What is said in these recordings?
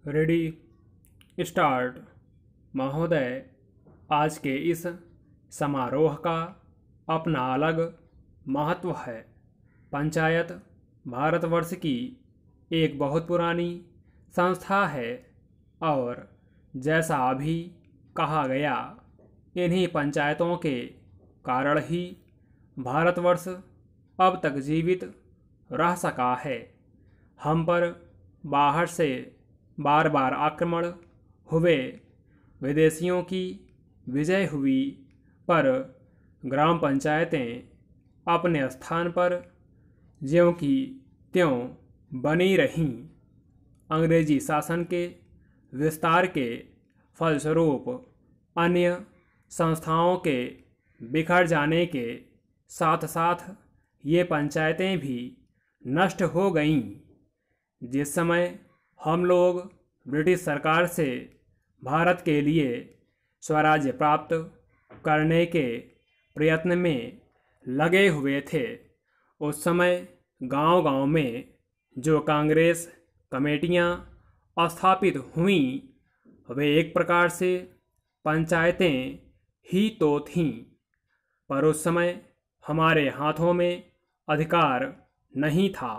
Ready start. महोदय, आज के इस समारोह का अपना अलग महत्व है। पंचायत भारतवर्ष की एक बहुत पुरानी संस्था है और जैसा अभी कहा गया, इन्हीं पंचायतों के कारण ही भारतवर्ष अब तक जीवित रह सका है। हम पर बाहर से बार बार आक्रमण हुए, विदेशियों की विजय हुई, पर ग्राम पंचायतें अपने स्थान पर ज्यों की त्यों बनी रहीं। अंग्रेजी शासन के विस्तार के फलस्वरूप अन्य संस्थाओं के बिखर जाने के साथ साथ ये पंचायतें भी नष्ट हो गईं। जिस समय हम लोग ब्रिटिश सरकार से भारत के लिए स्वराज्य प्राप्त करने के प्रयत्न में लगे हुए थे, उस समय गांव-गांव में जो कांग्रेस कमेटियां स्थापित हुईं, वे एक प्रकार से पंचायतें ही तो थीं, पर उस समय हमारे हाथों में अधिकार नहीं था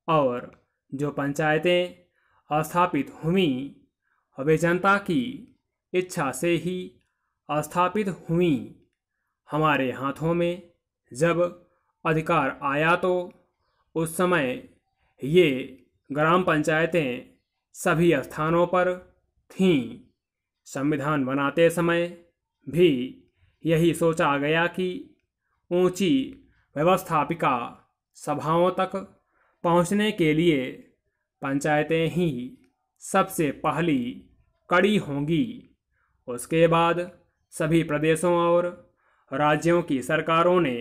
और जो पंचायतें स्थापित हुईं, वे जनता की इच्छा से ही स्थापित हुईं। हमारे हाथों में जब अधिकार आया तो उस समय ये ग्राम पंचायतें सभी स्थानों पर थीं। संविधान बनाते समय भी यही सोचा गया कि ऊंची व्यवस्थापिका सभाओं तक पहुंचने के लिए पंचायतें ही सबसे पहली कड़ी होंगी। उसके बाद सभी प्रदेशों और राज्यों की सरकारों ने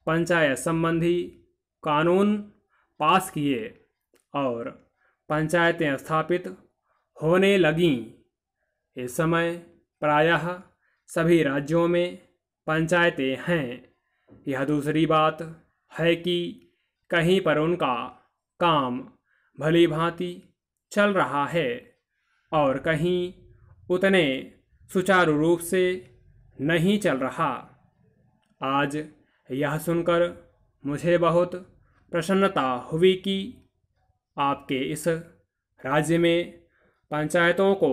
पंचायत संबंधी कानून पास किए और पंचायतें स्थापित होने लगीं। इस समय प्रायः सभी राज्यों में पंचायतें हैं। यह दूसरी बात है कि कहीं पर उनका काम भली भांति चल रहा है और कहीं उतने सुचारू रूप से नहीं चल रहा। आज यह सुनकर मुझे बहुत प्रसन्नता हुई कि आपके इस राज्य में पंचायतों को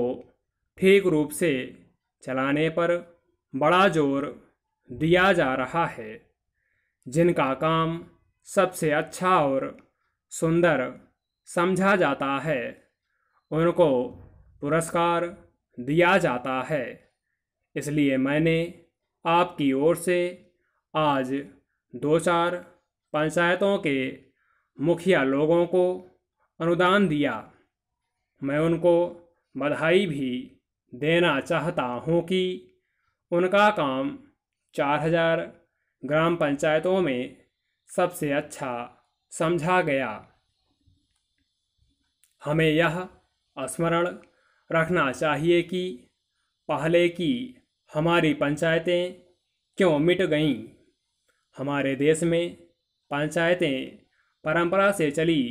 ठीक रूप से चलाने पर बड़ा जोर दिया जा रहा है। जिनका काम सबसे अच्छा और सुंदर समझा जाता है, उनको पुरस्कार दिया जाता है। इसलिए मैंने आपकी ओर से आज 2-4 पंचायतों के मुखिया लोगों को अनुदान दिया। मैं उनको बधाई भी देना चाहता हूँ कि उनका काम 4000 ग्राम पंचायतों में सबसे अच्छा समझा गया। हमें यह स्मरण रखना चाहिए कि पहले की हमारी पंचायतें क्यों मिट गईं। हमारे देश में पंचायतें परंपरा से चली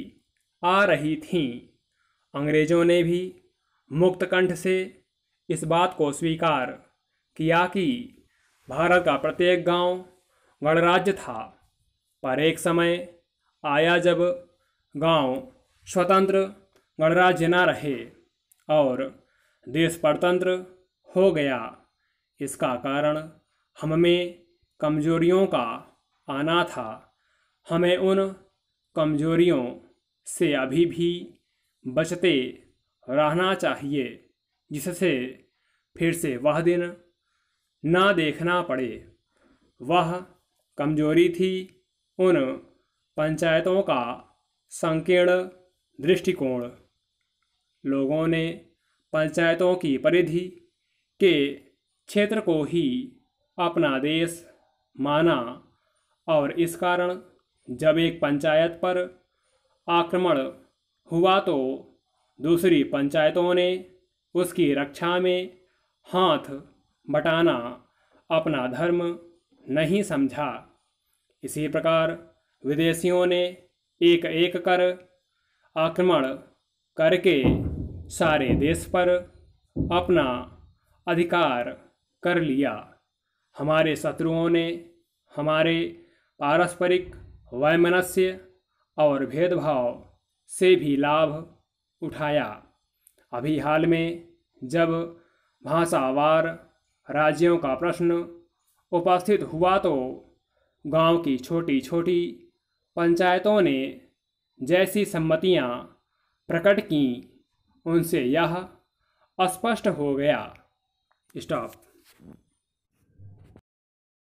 आ रही थीं। अंग्रेज़ों ने भी मुक्त कंठ से इस बात को स्वीकार किया कि भारत का प्रत्येक गांव गणराज्य था, पर एक समय आया जब गांव स्वतंत्र गणराज्य न रहे और देश परतंत्र हो गया। इसका कारण हम में कमजोरियों का आना था। हमें उन कमजोरियों से अभी भी बचते रहना चाहिए, जिससे फिर से वह दिन ना देखना पड़े। वह कमजोरी थी उन पंचायतों का संकीर्ण दृष्टिकोण। लोगों ने पंचायतों की परिधि के क्षेत्र को ही अपना देश माना और इस कारण जब एक पंचायत पर आक्रमण हुआ तो दूसरी पंचायतों ने उसकी रक्षा में हाथ बटाना अपना धर्म नहीं समझा। इसी प्रकार विदेशियों ने एक एक कर आक्रमण करके सारे देश पर अपना अधिकार कर लिया। हमारे शत्रुओं ने हमारे पारस्परिक वैमनस्य और भेदभाव से भी लाभ उठाया। अभी हाल में जब भाषावार राज्यों का प्रश्न उपस्थित हुआ तो गांव की छोटी छोटी पंचायतों ने जैसी सम्मतियां प्रकट की, उनसे यह स्पष्ट हो गया। स्टॉप।